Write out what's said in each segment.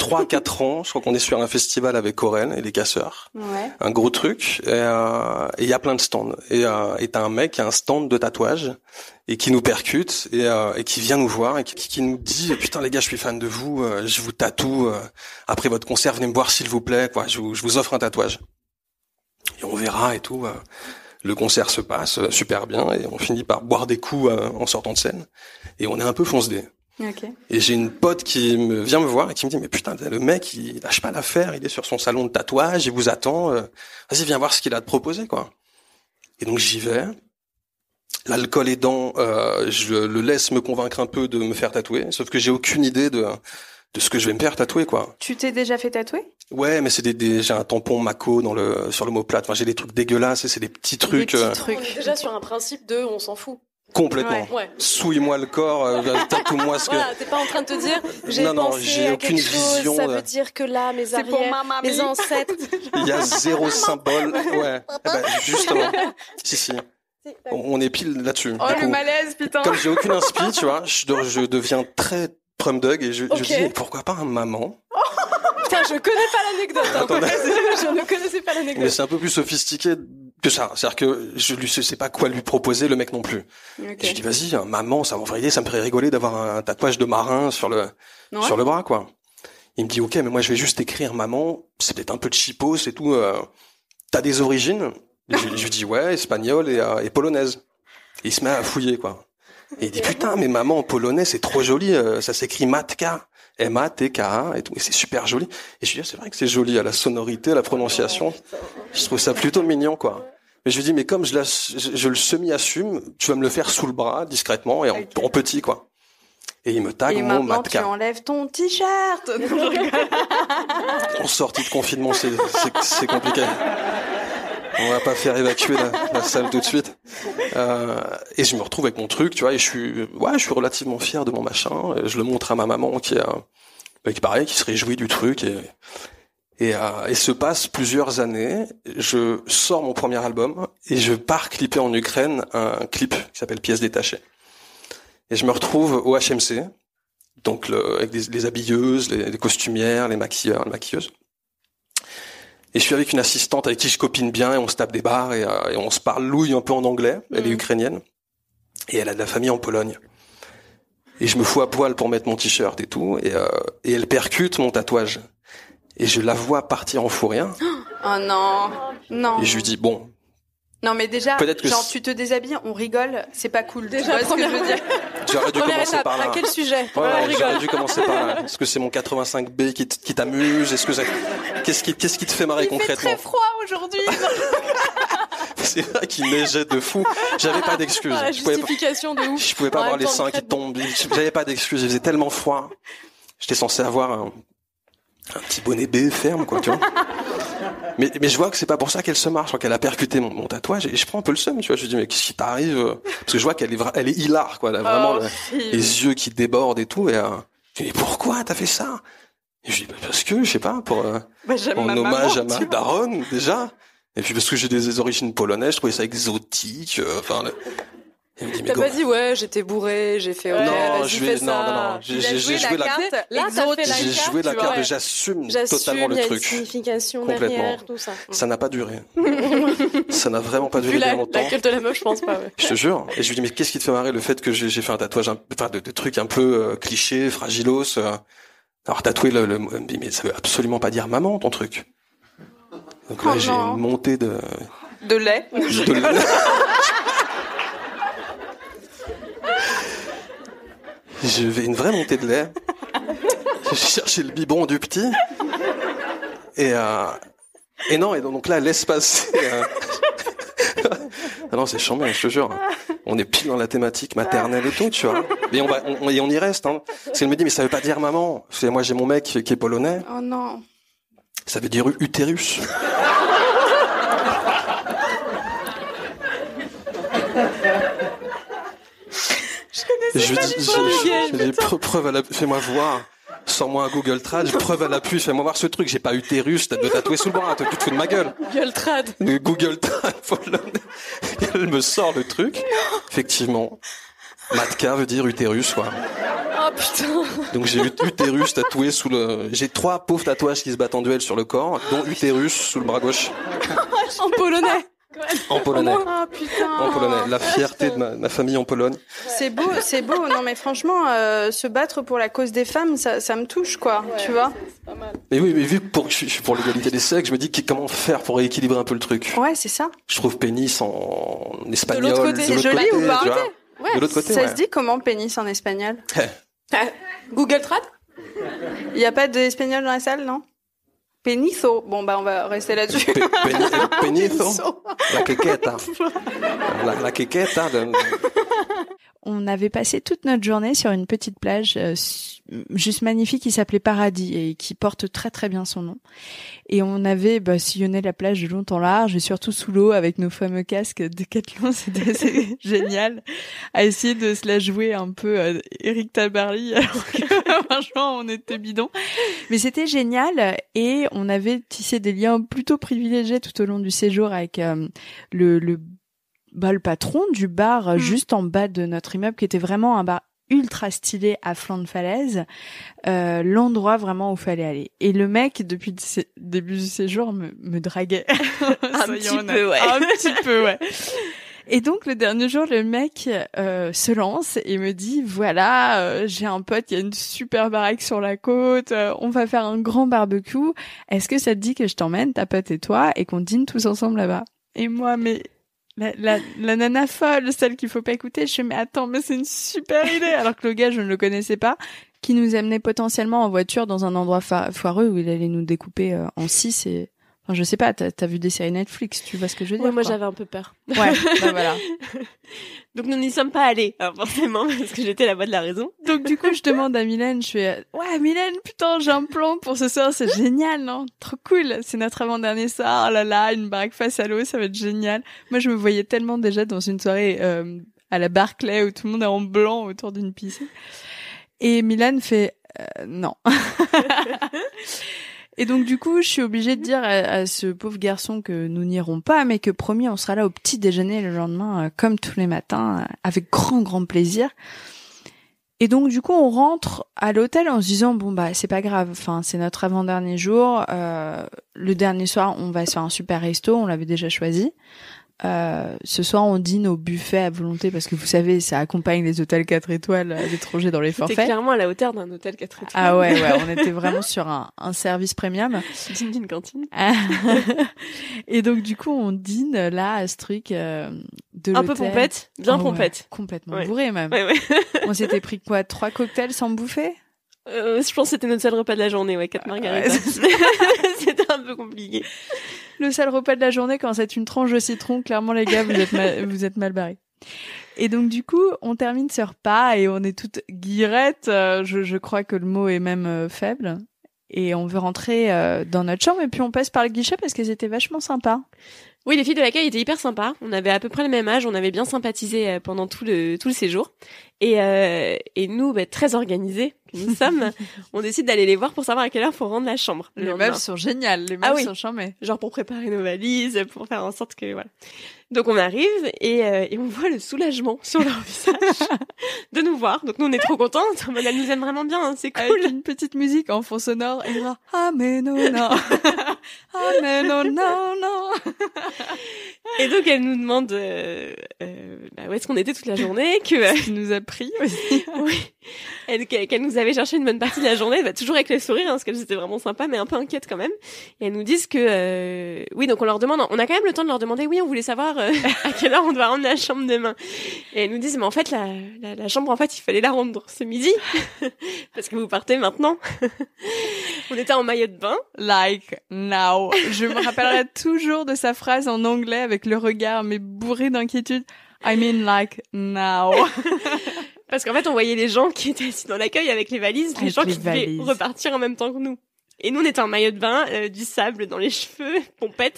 3-4 ans, je crois qu'on est sur un festival avec Aurel et les Casseurs. Ouais. Un gros truc. Et il y a plein de stands. Et t'as un mec qui a un stand de tatouage et qui nous percute et qui vient nous voir et qui nous dit putain les gars, je suis fan de vous, je vous tatoue. Après votre concert, venez me voir s'il vous plaît. Quoi, je vous offre un tatouage. Et on verra et tout. Le concert se passe super bien et on finit par boire des coups en sortant de scène. Et on est un peu fonce-dé. Okay. Et j'ai une pote qui vient me voir et qui me dit mais putain le mec il lâche pas l'affaire, il est sur son salon de tatouage, il vous attend, vas-y viens voir ce qu'il a à te proposer quoi. Et donc j'y vais. L'alcool aidant, je le laisse me convaincre un peu de me faire tatouer, sauf que j'ai aucune idée de ce que je vais me faire tatouer quoi. Tu t'es déjà fait tatouer? Ouais, mais c'est j'ai un tampon Mako sur l'omoplate. Enfin, j'ai des trucs dégueulasses et c'est des petits trucs. On est déjà sur un principe de on s'en fout. Complètement. Ouais. Souille-moi le corps, tatoue-moi ce que. Voilà, t'es pas en train de te dire j'ai j'ai à aucune quelque chose, vision. Ça veut dire que là, mes C'est pour arrières, ma mamie. mes ancêtres. Il y a zéro symbole. Ouais. Justement. Si. On est pile là-dessus. Oh le malaise, putain. Comme j'ai aucune inspi, tu vois, je deviens très Prumdug et je dis mais pourquoi pas un maman. Putain, je connais pas l'anecdote. Je ne connaissais pas l'anecdote. Mais c'est un peu plus sophistiqué que ça. C'est-à-dire que je sais pas quoi lui proposer, le mec non plus. Okay. Et je dis vas-y, un maman, ça m'envoie idée, ça me ferait rigoler d'avoir un tatouage de marin sur le bras, quoi. Il me dit ok, mais moi je vais juste écrire maman, c'est peut-être un peu de cheapo, c'est tout. T'as des origines? Je lui dis ouais, espagnole et polonaise. Et il se met à fouiller, quoi. Et il dit putain, mais maman en polonais c'est trop joli, ça s'écrit Matka. M-A-T-K-A et tout, et c'est super joli. Et je lui dis, c'est vrai que c'est joli, à la sonorité, à la prononciation. Je trouve ça plutôt mignon, quoi. Mais je lui dis, mais comme je le semi-assume, tu vas me le faire sous le bras, discrètement, et en petit, quoi. Et il me tague mon maintenant, Matka. tu enlèves ton t-shirt. En sortie de confinement, c'est compliqué. On va pas faire évacuer la salle tout de suite. Et je me retrouve avec mon truc, tu vois, et je suis relativement fier de mon machin. Et je le montre à ma maman qui pareil, qui se réjouit du truc. Et se passent plusieurs années. Je sors mon premier album et je pars clipper en Ukraine un clip qui s'appelle Pièces détachées. Et je me retrouve au HMC, donc avec les habilleuses, les costumières, les maquilleurs, les maquilleuses. Et je suis avec une assistante avec qui je copine bien et on se tape des barres et on se parle louille un peu en anglais. Elle est ukrainienne et elle a de la famille en Pologne. Et je me fous à poil pour mettre mon t-shirt et tout et elle percute mon tatouage. Et je la vois partir en fou rire. Oh non. Et je lui dis bon. Non mais déjà, peut-être que tu te déshabilles, on rigole, c'est pas cool. Déjà, tu vois ce que je veux dire? J'aurais dû Première commencer étape, par là. à quel sujet? Ouais, j'aurais dû commencer par là. Est-ce que c'est mon 85B qui t'amuse? Est-ce que qu'est-ce qui te fait marrer concrètement? Il fait très froid aujourd'hui. C'est vrai qu'il neigeait de fou. J'avais pas d'excuses. La justification de ouf. Je pouvais pas avoir les seins qui tombent. J'avais pas d'excuses. Il faisait tellement froid. J'étais censé avoir un petit bonnet B ferme, quoi, tu vois. Mais je vois que c'est pas pour ça qu'elle se marche. Je crois qu'elle a percuté mon tatouage et je prends un peu le seum, tu vois. Je lui dis, mais qu'est-ce qui t'arrive? Parce que je vois qu'elle est hilar, quoi. Elle a vraiment les yeux qui débordent et tout. Et je dis, mais pourquoi t'as fait ça? Et je dis, parce que, je sais pas, en hommage à ma daronne, déjà. Et puis parce que j'ai des origines polonaises, je trouvais ça exotique. Elle me dit, T'as pas dit j'étais bourré, j'ai fait fais ça. J'ai joué la carte. Là, j'ai joué la carte. J'assume totalement le truc. Il y a une signification complètement. derrière, tout ça. Ça n'a pas duré. Ça n'a vraiment pas duré bien longtemps. La gueule de la meuf, je pense pas. Ouais. Je te jure. Et je lui dis mais qu'est-ce qui te fait marrer le fait que j'ai fait un tatouage, de trucs un peu clichés, fragilos. Alors tatouer mais ça veut absolument pas dire maman ton truc. Donc là j'ai une montée de lait. De lait. Je vais une vraie montée de lait. J'ai cherché le biberon du petit. Et donc là, laisse passer. Ah non, c'est chambé, je te jure. On est pile dans la thématique maternelle et tout, tu vois. Mais on y reste, hein. Parce qu'elle me dit, mais ça veut pas dire maman. Moi, j'ai mon mec qui est polonais. Oh non. Ça veut dire utérus. Je dis, preuve à l'appui, fais-moi voir. Sors-moi un Google Trad, preuve à l'appui, fais-moi voir ce truc, j'ai pas utérus, t'as de tatouer sous le bras, tu te fous de ma gueule. Google Trad. Le Google Trad, elle me sort le truc. Non. Effectivement. Matka veut dire utérus, quoi. Oh Oh putain. Donc j'ai utérus tatoué sous le... J'ai 3 pauvres tatouages qui se battent en duel sur le corps, dont utérus sous le bras gauche. En polonais. En polonais. Oh putain. En polonais. La fierté de ma famille en Pologne. C'est beau. Non mais franchement, se battre pour la cause des femmes, ça me touche quoi, tu vois. C'est pas mal. Mais oui, mais vu que je suis pour l'égalité des sexes, je me dis comment faire pour rééquilibrer un peu le truc. Ouais, c'est ça. Je trouve pénis en espagnol. De l'autre côté, c'est joli ou pas? tu vois. Ouais. De l'autre côté, ça ouais. se dit comment pénis en espagnol? Google Trad. Il y a pas d'espagnol dans la salle, non? Penizo. Bon bah on va rester là-dessus. Penizo. La quequeta. La quequeta. On avait passé toute notre journée sur une petite plage juste magnifique qui s'appelait Paradis et qui porte très très bien son nom. Et on avait sillonné la plage de long en large et surtout sous l'eau avec nos fameux casques Decathlon. C'était assez génial à essayer de se la jouer un peu Eric Tabarly alors que franchement on était bidons. Mais c'était génial et on avait tissé des liens plutôt privilégiés tout au long du séjour avec le patron du bar juste en bas de notre immeuble qui était vraiment un bar ultra stylé à flanc de falaise, l'endroit vraiment où fallait aller. Et le mec, depuis le début du séjour, me draguait. Un petit peu, ouais. Et donc, le dernier jour, le mec se lance et me dit, voilà, j'ai un pote, il y a une super baraque sur la côte, on va faire un grand barbecue. Est-ce que ça te dit que je t'emmène, ta pote et toi, et qu'on dîne tous ensemble là-bas? Et moi, mais... La nana folle, celle qu'il faut pas écouter, je fais mais attends, mais c'est une super idée, alors que le gars je ne le connaissais pas, qui nous amenait potentiellement en voiture dans un endroit foireux où il allait nous découper en 6 et enfin je sais pas, t'as vu des séries Netflix, tu vois ce que je veux dire? Ouais, moi quoi. j'avais un peu peur. Ouais, bah voilà. Donc nous n'y sommes pas allés, forcément, parce que j'étais la voix de la raison. Donc du coup je demande à Mylène, je fais ouais Mylène, putain j'ai un plan pour ce soir, c'est génial, non? Trop cool, c'est notre avant-dernier soir, oh là là, une baraque face à l'eau, ça va être génial. Moi je me voyais tellement déjà dans une soirée à la Barclay où tout le monde est en blanc autour d'une piscine. Et Mylène fait non. Et donc du coup, je suis obligée de dire à ce pauvre garçon que nous n'irons pas, mais que promis, on sera là au petit déjeuner le lendemain, comme tous les matins, avec grand plaisir. Et donc du coup, on rentre à l'hôtel en se disant bon bah c'est pas grave, enfin c'est notre avant-dernier jour, le dernier soir on va se faire un super resto, on l'avait déjà choisi. Ce soir on dîne au buffet à volonté parce que vous savez ça accompagne les hôtels 4 étoiles à l'étranger dans les forfaits. C'était clairement à la hauteur d'un hôtel 4 étoiles. Ah ouais, on était vraiment sur un service premium. Dîne d'une cantine. Et donc du coup on dîne là à ce truc de l'hôtel. Un peu pompette, bien pompette. Ouais, complètement Ouais. bourré même. Ouais. On s'était pris quoi, 3 cocktails sans bouffer? Je pense que c'était notre seul repas de la journée, 4 margaritas. C'était un peu compliqué. Le seul repas de la journée quand c'est une tranche de citron, clairement les gars, vous êtes mal barrés. Et donc du coup, on termine ce repas et on est toutes guirettes, je crois que le mot est même faible. Et on veut rentrer dans notre chambre et puis on passe par le guichet parce que c'était vachement sympa. Oui, les filles de l'accueil étaient hyper sympas. On avait à peu près le même âge, on avait bien sympathisé pendant tout le séjour. Et nous, très organisés que nous sommes, on décide d'aller les voir pour savoir à quelle heure faut rendre la chambre. Les meubles sont géniales, les meubles sont charmés. Genre pour préparer nos valises, pour faire en sorte que voilà. Donc on arrive et on voit le soulagement sur leur visage de nous voir. Donc nous on est trop contents, elle nous aime vraiment bien, hein, c'est cool. Avec une petite musique en fond sonore, et là, ah mais non non, ah mais non non non. Et donc elle nous demande où est-ce qu'on était toute la journée, qui nous a pris aussi. Oui. Qu'elle nous avait cherché une bonne partie de la journée, toujours avec le sourire, parce qu'elle était vraiment sympa, mais un peu inquiète quand même. Et elles nous disent que oui, donc on leur demande, on a quand même le temps de leur demander, oui, on voulait savoir à quelle heure on doit rendre la chambre demain. Et elles nous disent, mais en fait la chambre, en fait, il fallait la rendre ce midi parce que vous partez maintenant. On était en maillot de bain. Like now. Je me rappellerai toujours de sa phrase en anglais avec le regard mais bourré d'inquiétude. I mean like now. Parce qu'en fait, on voyait les gens qui étaient assis dans l'accueil avec les valises, les gens qui devaient repartir en même temps que nous. Et nous, on était en maillot de bain, du sable dans les cheveux,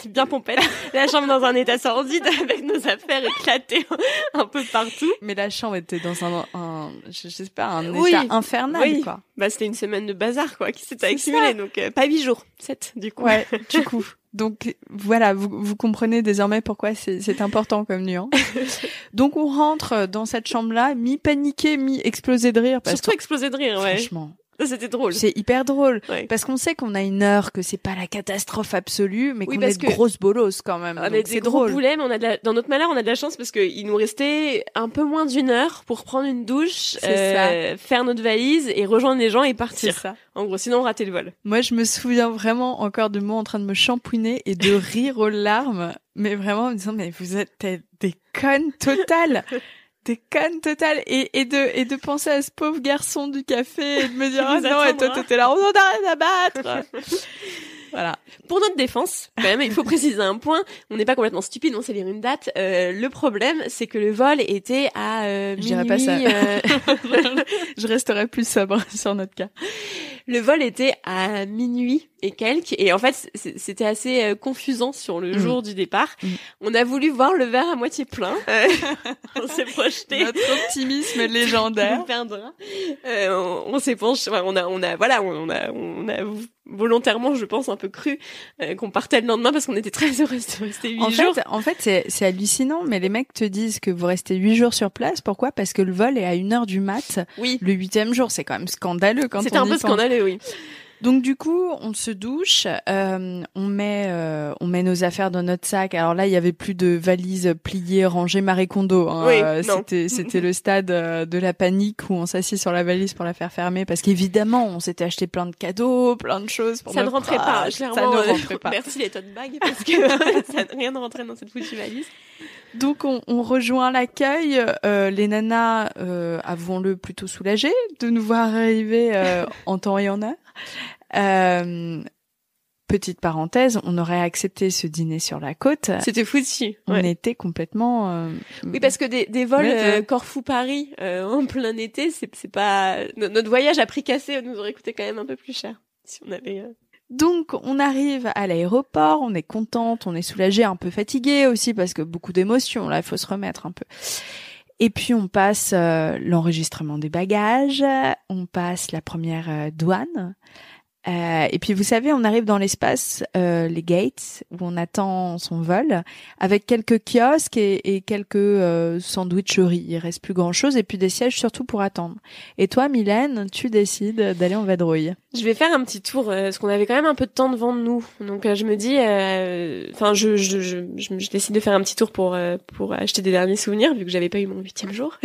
bien pompette. La chambre dans un état sordide avec nos affaires éclatées un peu partout. Mais la chambre était dans je sais pas, un Oui. état infernal, quoi. Bah, c'était une semaine de bazar, quoi, qui s'était accumulée. Donc, pas 8 jours, 7, du coup. Ouais, du coup. Donc voilà, vous comprenez désormais pourquoi c'est important comme nuance. Donc on rentre dans cette chambre-là, mi-paniqué, mi-explosé de rire. Surtout explosé de rire, ouais. Franchement. Ça, c'était drôle. C'est hyper drôle. Ouais. Parce qu'on sait qu'on a une heure, que c'est pas la catastrophe absolue, mais Oui, qu'on parce est de que grosses bolosses quand même. On Donc est c'est des gros drôle. poulets, mais dans notre malheur, on a de la chance parce qu'il nous restait un peu moins d'une heure pour prendre une douche, faire notre valise et rejoindre les gens et partir. C'est ça. En gros, sinon on ratait le vol. Moi, je me souviens vraiment encore de moi en train de me shampouiner et de rire aux larmes, mais vraiment en me disant, mais vous êtes des connes totales. Des connes totales et de penser à ce pauvre garçon du café et de me dire Qui oh nous non et toi attendra. t'étais là on en a rien à battre. Voilà. Pour notre défense, quand même, il faut préciser un point. On n'est pas complètement stupide, on sait lire une date. Le problème, c'est que le vol était à Je dirais pas ça. Je resterai plus sobre sur notre cas. Le vol était à minuit et quelques. Et en fait, c'était assez confusant sur le jour du départ. On a voulu voir le verre à moitié plein. On s'est projeté. Notre optimisme légendaire. On perdra. On s'est penché. On a volontairement, je pense, un peu cru qu'on partait le lendemain parce qu'on était très heureuse de rester 8 jours. En fait, c'est hallucinant, mais les mecs te disent que vous restez 8 jours sur place. Pourquoi? Parce que le vol est à 1h du mat. Oui. Le 8e jour, c'est quand même scandaleux quand on y C'était un peu pense. scandaleux, oui. Donc du coup, on se douche, on met nos affaires dans notre sac. Alors là, il y avait plus de valises pliées, rangées Marie Kondo. Hein. Oui, non. C'était le stade de la panique où on s'assit sur la valise pour la faire fermer parce qu'évidemment, on s'était acheté plein de cadeaux, plein de choses pour Ça ne notre rentrait pas, âge. clairement. Ça ne rentrait pas. Merci les tote bags parce que rien ne rentrait dans cette foutue valise. Donc on rejoint l'accueil, les nanas, avouons-le, plutôt soulagées de nous voir arriver en temps et en heure. Petite parenthèse, on aurait accepté ce dîner sur la côte. C'était foutu. On Ouais. était complètement... Oui, parce que des vols Mais, Corfou-Paris en plein été, c'est pas... Notre voyage à prix cassé nous aurait coûté quand même un peu plus cher si on avait... Donc on arrive à l'aéroport, on est contente, on est soulagée, un peu fatiguée aussi parce que beaucoup d'émotions, là il faut se remettre un peu. Et puis on passe l'enregistrement des bagages, on passe la première douane. Et puis vous savez, on arrive dans l'espace, les gates, où on attend son vol, avec quelques kiosques et quelques sandwicheries. Il reste plus grand-chose et puis des sièges surtout pour attendre. Et toi, Mylène, tu décides d'aller en vadrouille. Je vais faire un petit tour parce qu'on avait quand même un peu de temps devant nous. Donc je me dis, je décide de faire un petit tour pour acheter des derniers souvenirs vu que j'avais pas eu mon 8e jour.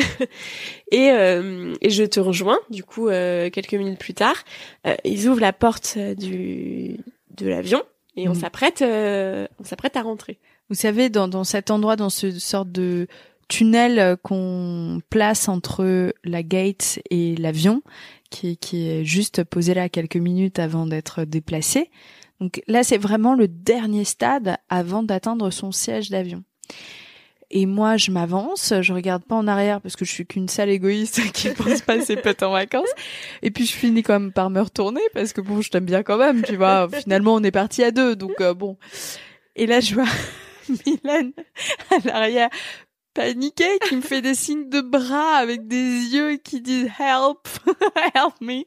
et je te rejoins du coup quelques minutes plus tard. Ils ouvrent la porte de l'avion et on s'apprête à rentrer. Vous savez, dans cet endroit, dans ce sorte de tunnel qu'on place entre la gate et l'avion, qui est juste posé là quelques minutes avant d'être déplacé. Donc là, c'est vraiment le dernier stade avant d'atteindre son siège d'avion. Et moi, je m'avance, je regarde pas en arrière parce que je suis qu'une sale égoïste qui pense pas à ses potes en vacances. Et puis, je finis quand même par me retourner parce que bon, je t'aime bien quand même, tu vois. Finalement, on est parti à 2, donc bon. Et là, je vois Mylène à l'arrière, paniquée, qui me fait des signes de bras avec des yeux et qui disent « Help, help me ».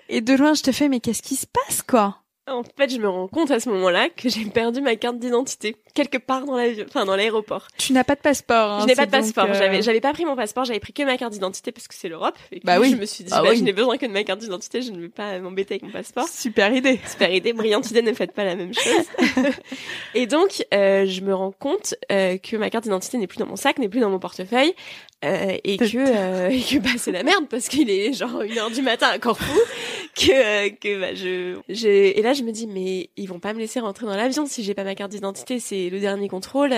Et de loin, je te fais « Mais qu'est-ce qui se passe, quoi ?» En fait, je me rends compte à ce moment-là que j'ai perdu ma carte d'identité quelque part dans l'avion, enfin dans l'aéroport. Tu n'as pas de passeport, hein. Je n'ai pas de passeport. Donc, J'avais pas pris mon passeport. J'avais pris que ma carte d'identité parce que c'est l'Europe. Et bah puis, oui. Je me suis dit, Oui. je n'ai besoin que de ma carte d'identité. Je ne vais pas m'embêter avec mon passeport. Super idée. Super idée, brillante idée. Ne faites pas la même chose. Et donc, je me rends compte que ma carte d'identité n'est plus dans mon sac, n'est plus dans mon portefeuille, et que bah c'est la merde parce qu'il est genre 1h du matin à Corfou. Et là je me dis mais ils vont pas me laisser rentrer dans l'avion si j'ai pas ma carte d'identité, c'est le dernier contrôle.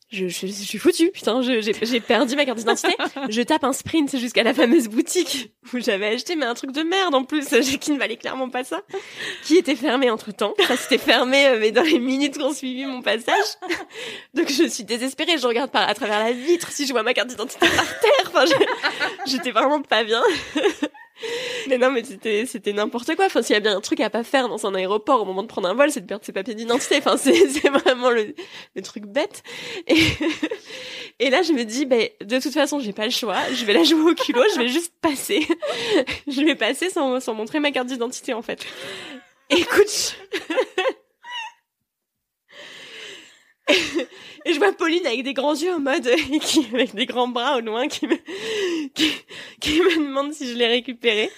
Je suis foutue, putain, j'ai perdu ma carte d'identité. Je tape un sprint jusqu'à la fameuse boutique où j'avais acheté mais un truc de merde en plus qui ne valait clairement pas ça, qui était fermé entre-temps. Ça s'était fermé mais dans les minutes qu'on suivit mon passage. Donc je suis désespérée, je regarde à travers la vitre si je vois ma carte d'identité par terre. Enfin, j'étais vraiment pas bien. Mais non, mais c'était n'importe quoi. Enfin, s'il y a bien un truc à pas faire dans un aéroport au moment de prendre un vol, c'est de perdre ses papiers d'identité. Enfin, c'est vraiment le truc bête. Et là, je me dis, de toute façon, j'ai pas le choix. Je vais la jouer au culot. Je vais juste passer. Je vais passer sans montrer ma carte d'identité, en fait. Écoute. Et je vois Pauline avec des grands yeux en mode, avec des grands bras au loin qui me demande si je l'ai récupéré.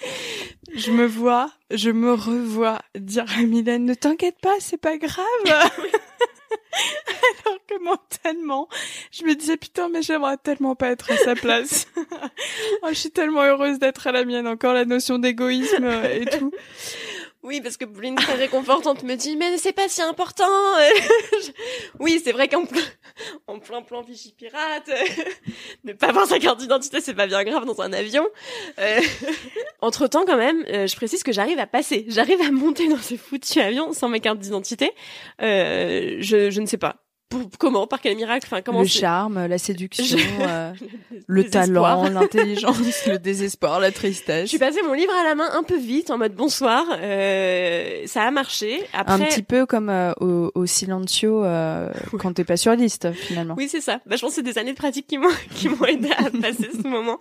Je me revois dire à Mylène, ne t'inquiète pas, c'est pas grave. Alors que mentalement, je me disais, putain, mais j'aimerais tellement pas être à sa place. Je suis tellement heureuse d'être à la mienne, encore la notion d'égoïsme et tout. Oui, parce que Pauline, très réconfortante, me dit, mais c'est pas si important. Oui, c'est vrai qu'en plein plan fichi pirate, ne pas avoir sa carte d'identité, c'est pas bien grave dans un avion. Entre-temps, quand même, je précise que j'arrive à monter dans ce foutu avion sans ma carte d'identité. Je ne sais pas. Comment, par quel miracle, enfin comment le charme, la séduction, le talent, l'intelligence, le désespoir, la tristesse. Je suis passée mon livre à la main un peu vite en mode bonsoir, ça a marché. Après... Un petit peu comme au Silencio quand t'es pas sur liste finalement. Oui, c'est ça. Je pense que c'est des années de pratique qui m'ont aidé à passer ce moment,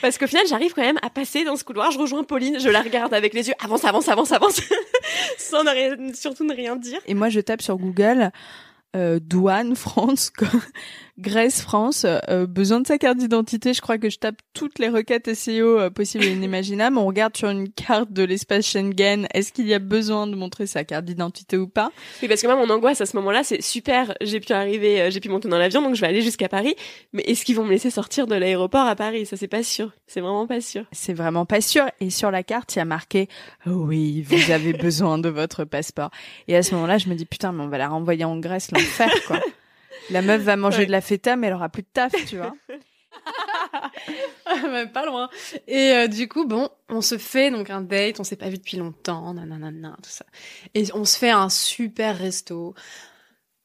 parce qu'au final j'arrive quand même à passer dans ce couloir. Je rejoins Pauline, je la regarde avec les yeux, avance, sans surtout ne rien dire. Et moi je tape sur Google. Douane France, Grèce France, besoin de sa carte d'identité. Je crois que je tape toutes les requêtes SEO possibles et inimaginables. On regarde sur une carte de l'espace Schengen, est-ce qu'il y a besoin de montrer sa carte d'identité ou pas? Oui, parce que moi, mon angoisse à ce moment-là, c'est super. J'ai pu monter dans l'avion, donc je vais aller jusqu'à Paris. Mais est-ce qu'ils vont me laisser sortir de l'aéroport à Paris? Ça, c'est pas sûr. C'est vraiment pas sûr. C'est vraiment pas sûr. Et sur la carte, il y a marqué oui, vous avez besoin de votre passeport. Et à ce moment-là, je me dis putain, mais on va la renvoyer en Grèce, l'enfer, quoi. La meuf va manger de la feta, mais elle aura plus de taf, tu vois. Même pas loin. Et du coup, bon, on se fait donc un date, on s'est pas vu depuis longtemps, nanana, tout ça. Et on se fait un super resto.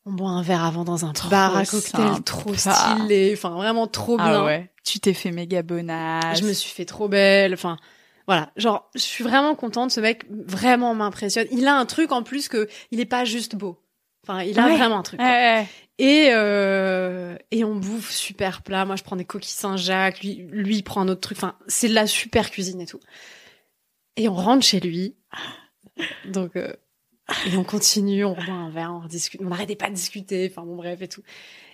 On boit un verre avant dans un bar à cocktail trop stylé, enfin vraiment trop bien. Ah ouais. Tu t'es fait méga bonasse. Je me suis fait trop belle, enfin voilà, genre je suis vraiment contente, ce mec vraiment m'impressionne. Il a un truc en plus que il est pas juste beau. Enfin, il a vraiment un truc. Et on bouffe super plat. Moi, je prends des coquilles Saint-Jacques. Lui, il prend un autre truc. Enfin, c'est de la super cuisine et tout. Et on rentre chez lui. Donc, et on continue, on boit un verre, on discute. On n'arrêtait pas de discuter. Enfin, bon, bref et tout.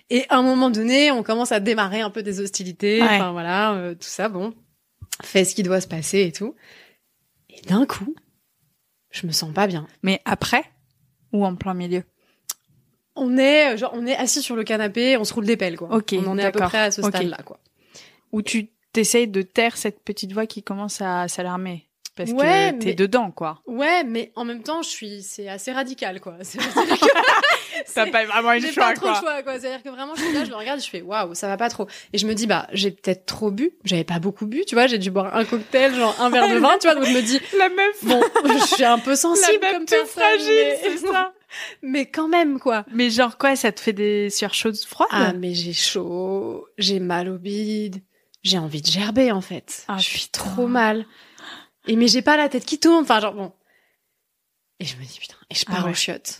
Et à un moment donné, on commence à démarrer un peu des hostilités. Ouais. Enfin, voilà, tout ça. Bon, fait ce qui doit se passer et tout. Et d'un coup, je me sens pas bien. Mais après ou en plein milieu? On est assis sur le canapé, on se roule des pelles, quoi. Ok, on en est à peu près à ce stade-là, quoi. Où tu t'essayes de taire cette petite voix qui commence à s'alarmer. Parce ouais, que t'es dedans, quoi. Ouais, mais en même temps, c'est assez radical, quoi. T'as pas vraiment le choix, quoi. J'ai pas trop le choix, quoi. C'est-à-dire que vraiment, je suis là, je le regarde, je fais, waouh, ça va pas trop. Et je me dis, j'ai peut-être trop bu. J'avais pas beaucoup bu, tu vois. J'ai dû boire un cocktail, genre un verre de vin, tu vois. Donc je me dis, la meuf. Bon, je suis un peu sensible la comme tout personne. Fragile, c'est ça. Mais quand même, quoi. Mais genre quoi, ça te fait des sueurs chaudes froides? Ah, mais j'ai chaud, j'ai mal au bide, j'ai envie de gerber, en fait. Ah, je suis trop mal. Et mais j'ai pas la tête qui tourne, enfin genre bon. Et je me dis putain, et je pars aux chiottes.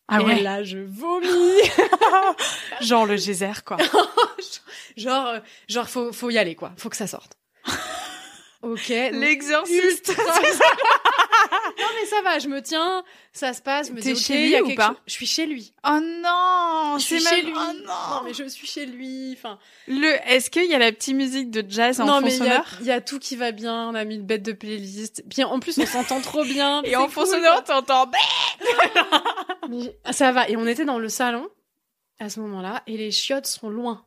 Ah ouais. Et là je vomis. Genre le geyser, quoi. genre faut y aller, quoi. Faut que ça sorte. Ok. L'exorciste. Non mais ça va, je me tiens, ça se passe. Je me dis, chez lui ou pas? Je suis chez lui. Oh non, je suis c'est chez même... lui. Oh non. Non mais je suis chez lui. Enfin. Est-ce qu'il y a la petite musique de jazz en non, fond sonore? Non mais il y a tout qui va bien. On a mis une bête de playlist. Puis en plus on s'entend trop bien. Et en fond sonore t'entends. Mais ça va. Et on était dans le salon à ce moment-là et les chiottes sont loin.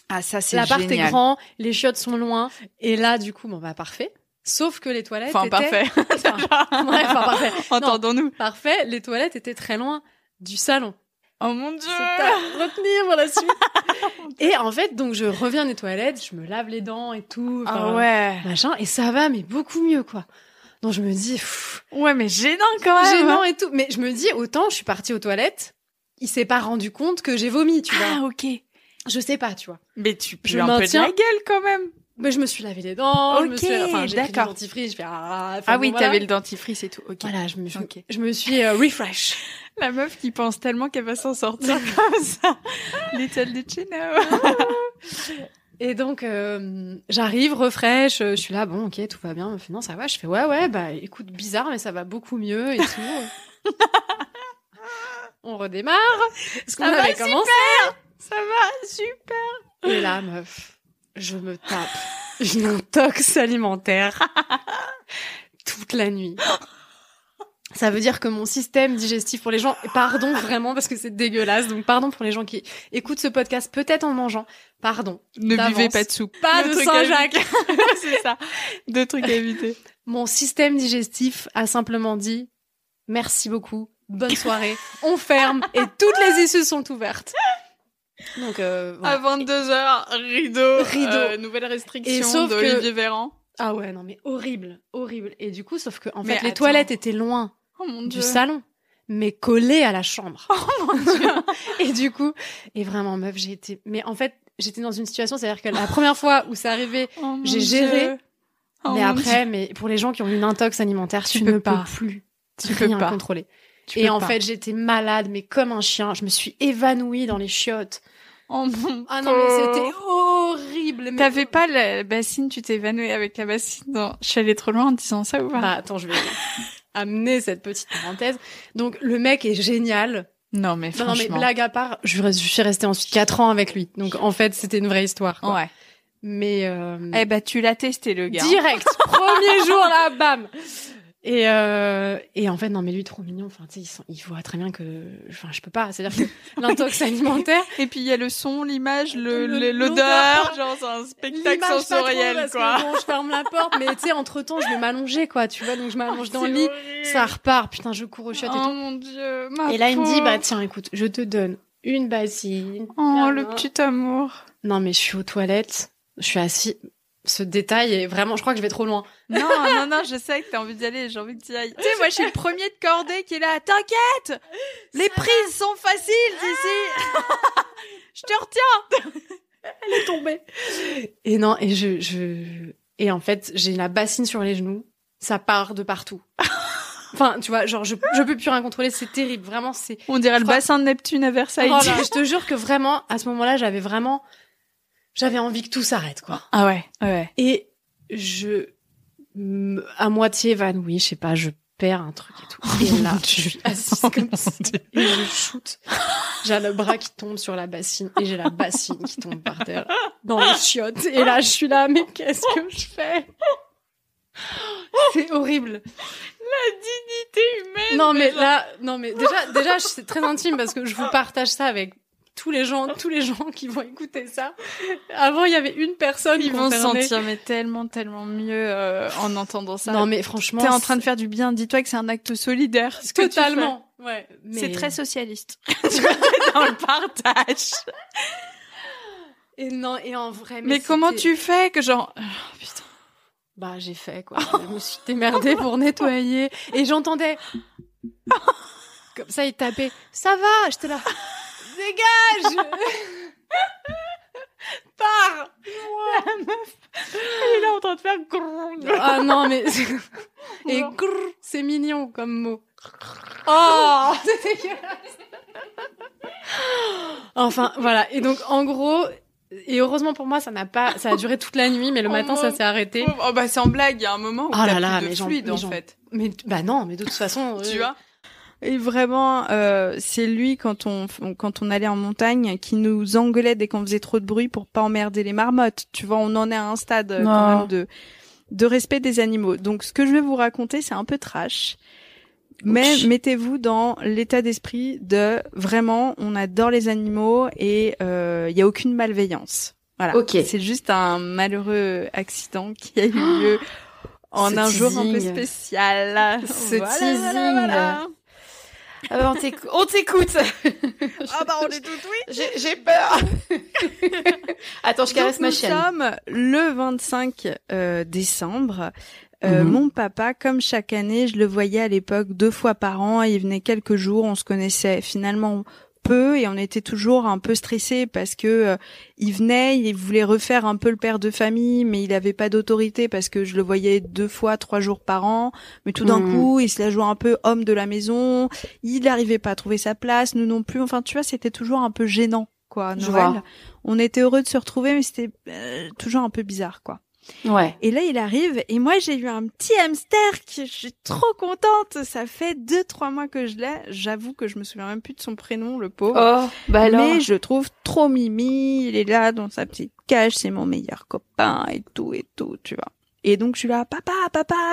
Ah ça c'est génial. L'appart est grand, les chiottes sont loin. Et là du coup parfait. Sauf que les toilettes étaient... parfait. Parfait. Entendons-nous. Parfait, les toilettes étaient très loin du salon. Oh mon Dieu. C'est à retenir pour la suite. Et en fait, donc je reviens des toilettes, je me lave les dents et tout. Ah ouais. Machin, et ça va, mais beaucoup mieux, quoi. Donc je me dis... ouais, mais gênant quand même. Gênant et tout. Mais je me dis, autant je suis partie aux toilettes, il s'est pas rendu compte que j'ai vomi, tu vois. Ah ok. Je sais pas, tu vois. Mais tu peux un peu de la gueule quand même. Mais je me suis lavé les dents, Ok, j'ai pris du d'accord. dentifrice, je fais Oui, voilà. t'avais le dentifrice et tout. Ok. Voilà, je me suis refresh. La meuf qui pense tellement qu'elle va s'en sortir comme ça. Little did she know. Et donc j'arrive, refresh, je suis là, bon, ok, tout va bien. Elle me fait, non, ça va. Je fais ouais, bah écoute, bizarre, mais ça va beaucoup mieux et tout. On redémarre. Parce qu'on avait commencé. Ça va, super. Et là, meuf, je me tape une intox alimentaire toute la nuit. Ça veut dire que mon système digestif, pour les gens, pardon vraiment parce que c'est dégueulasse, donc pardon pour les gens qui écoutent ce podcast peut-être en mangeant, pardon. Ne d'avance. buvez pas de soupe. Pas Deux de trucs Saint-Jacques. C'est ça. 2 trucs à éviter. Mon système digestif a simplement dit merci beaucoup, bonne soirée, on ferme et toutes les issues sont ouvertes. Donc voilà. À 22h, rideau. Nouvelle Et restriction sauf d'Olivier Véran. Ah ouais, non mais horrible. Et du coup, sauf que en Mais fait, les attends. toilettes étaient loin Oh mon du salon, mais collées à la chambre. Oh mon Dieu. Et du coup, et vraiment meuf, mais en fait, j'étais dans une situation, c'est-à-dire que la première fois où c'est arrivé, j'ai géré. Mais après, mais pour les gens qui ont une intox alimentaire, tu ne peux plus rien contrôler. Et en fait, j'étais malade, mais comme un chien. Je me suis évanouie dans les chiottes. Oh mon Ah non, mais c'était horrible. T'avais pas la bassine, tu t'es évanouie avec la bassine. Non, je suis allée trop loin en disant ça ou pas? Bah attends, je vais amener cette petite parenthèse. Donc le mec est génial. Non mais franchement. Non mais blague à part, je suis restée ensuite 4 ans avec lui. Donc en fait, c'était une vraie histoire, quoi. Ouais. Mais Eh ben tu l'as testé le gars. direct, premier jour là, bam. Et en fait non mais lui trop mignon, enfin tu sais il voit très bien que je peux pas, c'est-à-dire que l'intox alimentaire Et puis il y a le son, l'image, l'odeur, l'odeur. genre c'est un spectacle l'image pas sensoriel trop, parce quoi. que, bon, je ferme la porte mais tu sais entre-temps je vais m'allonger quoi, tu vois, donc je m'allonge dans le lit, ça repart, putain je cours aux chiottes et Oh tout. mon dieu, ma Et là il me dit pauvre. bah tiens écoute, je te donne une bassine. Oh le Tiens, petit amour. Non mais je suis aux toilettes, je suis assis. Ce détail est vraiment, je crois que je vais trop loin. Non, je sais que t'as envie d'y aller, j'ai envie que t'y ailles. Tu sais, moi, je suis le premier de cordée qui est là. T'inquiète! Les prises sont faciles ici! Je te retiens! Elle est tombée. Et non, et et en fait, j'ai la bassine sur les genoux. Ça part de partout. Enfin, tu vois, genre, je peux plus rien contrôler. C'est terrible. Vraiment, c'est... On dirait le bassin de Neptune à Versailles. Oh là, je te jure que vraiment, à ce moment-là, j'avais envie que tout s'arrête, quoi. Ah ouais. Et à moitié évanouie, je sais pas, je perds un truc et tout. Et là, je suis assise comme ça. Et je shoot. J'ai le bras qui tombe sur la bassine et j'ai la bassine qui tombe par terre dans les chiottes. Et là, je suis là, mais qu'est-ce que je fais? C'est horrible. La dignité humaine. Non mais déjà c'est très intime parce que je vous partage ça avec tous les gens qui vont écouter ça. Avant, il y avait une personne Ils vont se concernée. sentir mais tellement mieux en entendant ça. Non mais franchement, t'es en train de faire du bien. Dis-toi que c'est un acte solidaire. Ce que totalement. Ouais. tu fais. Mais... C'est très socialiste. Tu vois, t'es dans le partage. Et non, et en vrai. Mais comment tu fais que genre oh, putain. Bah j'ai fait quoi. Je me suis démerdée pour nettoyer et j'entendais. Comme ça, il tapait. Ça va. J'étais là. Dégage. Pars. La meuf, elle est là en train de faire grrr. Ah non mais et grrr, c'est mignon comme mot. Oh, c'est dégueulasse. Enfin voilà, et donc en gros, et heureusement pour moi ça a duré toute la nuit, mais le matin ça s'est arrêté. Oh bah c'est en blague, il y a un moment où t'as plus de fluide en fait. Mais bah non, mais de toute façon tu vois. Et vraiment, c'est lui quand on allait en montagne qui nous engueulait dès qu'on faisait trop de bruit pour pas emmerder les marmottes. Tu vois, on en est à un stade quand même de respect des animaux. Donc ce que je vais vous raconter, c'est un peu trash. Mais mettez-vous dans l'état d'esprit de vraiment, on adore les animaux et il y a aucune malveillance. Voilà. Okay. C'est juste un malheureux accident qui a eu lieu en un jour un peu spécial. Ce teasing. Voilà. On t'écoute. Ah bah on est toutes oui. J'ai peur. Attends, je caresse ma chienne. Nous sommes le 25 décembre. Mon papa, comme chaque année, je le voyais à l'époque 2 fois par an. Il venait quelques jours. On se connaissait finalement peu et on était toujours un peu stressés parce que il venait, il voulait refaire un peu le père de famille, mais il avait pas d'autorité parce que je le voyais 2 fois 3 jours par an. Mais tout d'un coup, il se la jouait un peu homme de la maison. Il n'arrivait pas à trouver sa place, nous non plus. Enfin, tu vois, c'était toujours un peu gênant, quoi. Noël. On était heureux de se retrouver, mais c'était toujours un peu bizarre, quoi. Ouais. Et là, il arrive, et moi, j'ai eu un petit hamster je suis trop contente. Ça fait 2-3 mois que je l'ai. J'avoue que je me souviens même plus de son prénom, le pauvre. Oh, bah alors. Mais je le trouve trop mimi. Il est là dans sa petite cage. C'est mon meilleur copain et tout, tu vois. Et donc, je suis là, papa,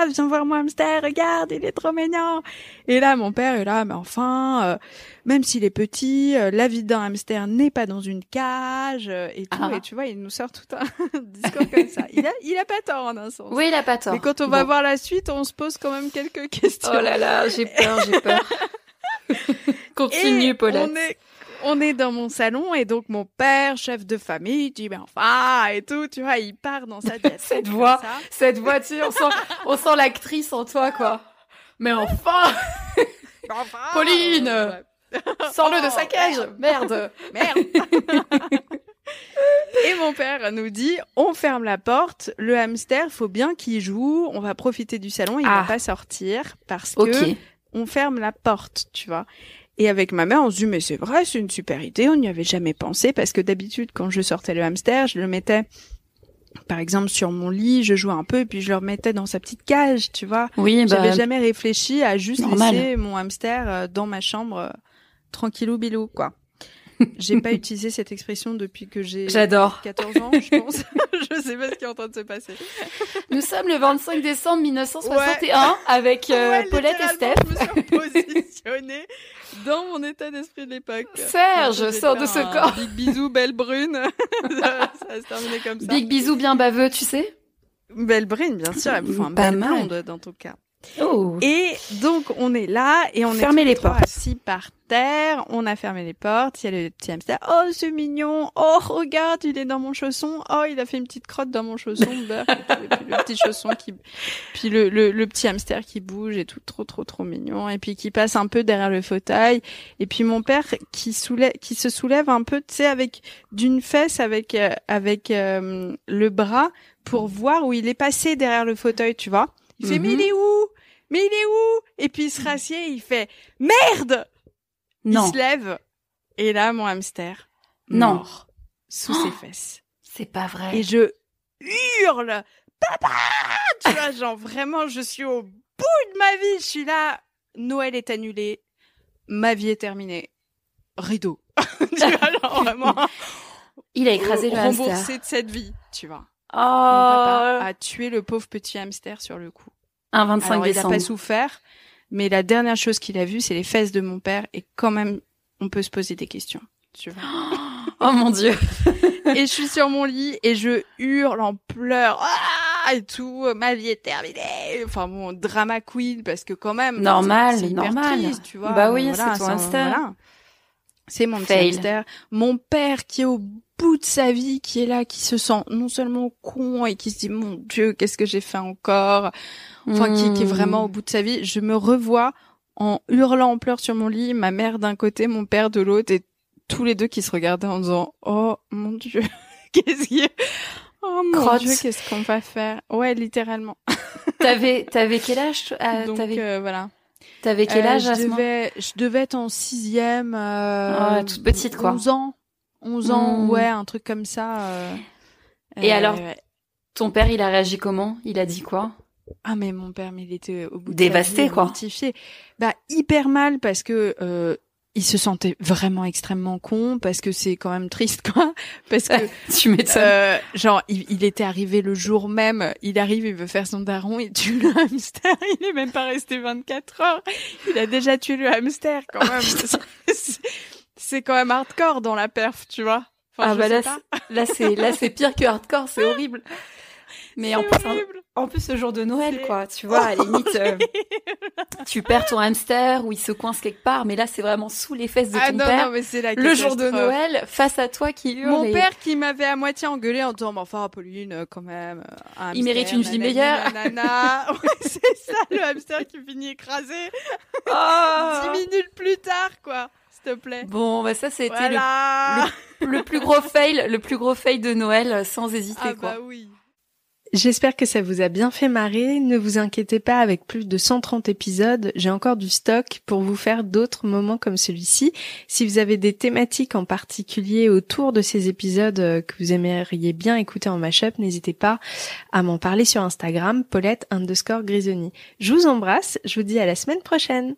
viens voir mon hamster, regarde, il est trop mignon. Et là, mon père est là, mais enfin, même s'il est petit, la vie d'un hamster n'est pas dans une cage, et tout. Et tu vois, il nous sort tout un discours comme ça. Il a pas tort, en un sens. Oui, il a pas tort. Mais quand on va voir la suite, on se pose quand même quelques questions. Oh là là, j'ai peur. Continue, Paulette. On est dans mon salon et donc mon père, chef de famille, dit mais enfin et tout, tu vois, il part dans sa diatribe. Cette voix, tu on sent l'actrice en toi quoi. Mais enfin, Pauline, sors-le de sa cage. Merde. Et mon père nous dit, on ferme la porte, le hamster, faut bien qu'il joue, on va profiter du salon, il va pas sortir parce que on ferme la porte, tu vois. Et avec ma mère, on se dit, mais c'est vrai, c'est une super idée, on n'y avait jamais pensé, parce que d'habitude, quand je sortais le hamster, je le mettais, par exemple, sur mon lit, je jouais un peu, et puis je le remettais dans sa petite cage, tu vois. Oui, j'avais jamais réfléchi à juste laisser mon hamster dans ma chambre, tranquillou bilou, quoi. J'ai pas utilisé cette expression depuis que j'ai 14 ans, je pense. Je sais pas ce qui est en train de se passer. Nous sommes le 25 décembre 1961 avec Paulette et Steph. Je me suis positionnée dans mon état d'esprit de l'époque. Serge, sors de ce corps. Big bisou, belle brune. ça va se terminer comme ça. Big bisou bien baveux, tu sais. Belle brune, bien sûr. Enfin, pas belle mal. blonde dans ton cas. Oh. Et donc on est là et on fermé les portes. portes. Assis par terre, on a fermé les portes. Il y a le petit hamster. Oh c'est mignon. Oh regarde, il est dans mon chausson. Oh il a fait une petite crotte dans mon chausson. Et puis le petit chausson puis le petit hamster qui bouge et tout trop mignon. Et puis qui passe un peu derrière le fauteuil. Et puis mon père qui se soulève un peu, tu sais, avec d'une fesse avec le bras pour voir où il est passé derrière le fauteuil, tu vois. Il fait, mais il est où? Et puis il se rassied, il fait, merde! Non. Il se lève. Et là, mon hamster. Non. Mort. Sous ses fesses. C'est pas vrai. Et je hurle, papa! Tu vois, genre vraiment, je suis au bout de ma vie. Je suis là. Noël est annulé. Ma vie est terminée. Rideau. Tu vois, genre vraiment. Il a écrasé le hamster. Remboursé de cette vie, tu vois. Oh. Mon papa a tué le pauvre petit hamster sur le coup. Un 25 Alors, décembre. Il a pas souffert, mais la dernière chose qu'il a vue, c'est les fesses de mon père, et quand même, on peut se poser des questions. Tu vois. Oh mon Dieu. Et je suis sur mon lit et je hurle en pleurs. Ah et tout, ma vie est terminée. Enfin bon, drama queen parce que quand même. Normal, c'est hyper normal. Triste, tu vois. Bah oui, voilà, c'est ton hamster. Voilà. C'est mon petit Fail. hamster. Mon père qui est au bout de sa vie, qui est là, qui se sent non seulement con et qui se dit mon Dieu, qu'est-ce que j'ai fait encore. Enfin, qui est vraiment au bout de sa vie. Je me revois en hurlant en pleurs sur mon lit, ma mère d'un côté, mon père de l'autre, et tous les deux qui se regardaient en disant oh mon Dieu, qu'est-ce qui oh mon Crotte. Dieu, qu'est-ce qu'on va faire. Ouais, littéralement. T'avais quel âge? Donc voilà. T'avais quel âge à ce moment? Je devais être en 6e. Toute petite quoi. 11 ans, ouais, un truc comme ça. Et alors, ton père, il a réagi comment? Il a dit quoi? Ah mais mon père, mais il était au bout de dévasté sa vie, quoi. Mortifié. Bah hyper mal parce que il se sentait vraiment extrêmement con, parce que c'est quand même triste quoi, parce que tu m'étonnes. genre il était arrivé le jour même, il arrive, il veut faire son daron, il tue le hamster, il est même pas resté 24 heures, il a déjà tué le hamster quand même. C'est quand même hardcore dans la perf, tu vois. Enfin, ah bah là c'est pire que hardcore, c'est horrible. Mais en plus ce jour de Noël quoi, tu vois, à la limite tu perds ton hamster ou il se coince quelque part, mais là c'est vraiment sous les fesses de ton père. Non, mais c'est la le jour de Noël face à toi qui hurle. Mon père qui m'avait à moitié engueulé en disant mais enfin Pauline quand même un il hamster, mérite une vie meilleure. Ouais, c'est ça, le hamster qui finit écrasé 10 minutes plus tard quoi. te plaît. Bon, bah ça c'était voilà. le plus gros fail de Noël, sans hésiter, quoi. Bah oui. J'espère que ça vous a bien fait marrer. Ne vous inquiétez pas, avec plus de 130 épisodes, j'ai encore du stock pour vous faire d'autres moments comme celui-ci. Si vous avez des thématiques en particulier autour de ces épisodes que vous aimeriez bien écouter en mashup, n'hésitez pas à m'en parler sur Instagram, Paulette_Grisoni. Je vous embrasse, je vous dis à la semaine prochaine.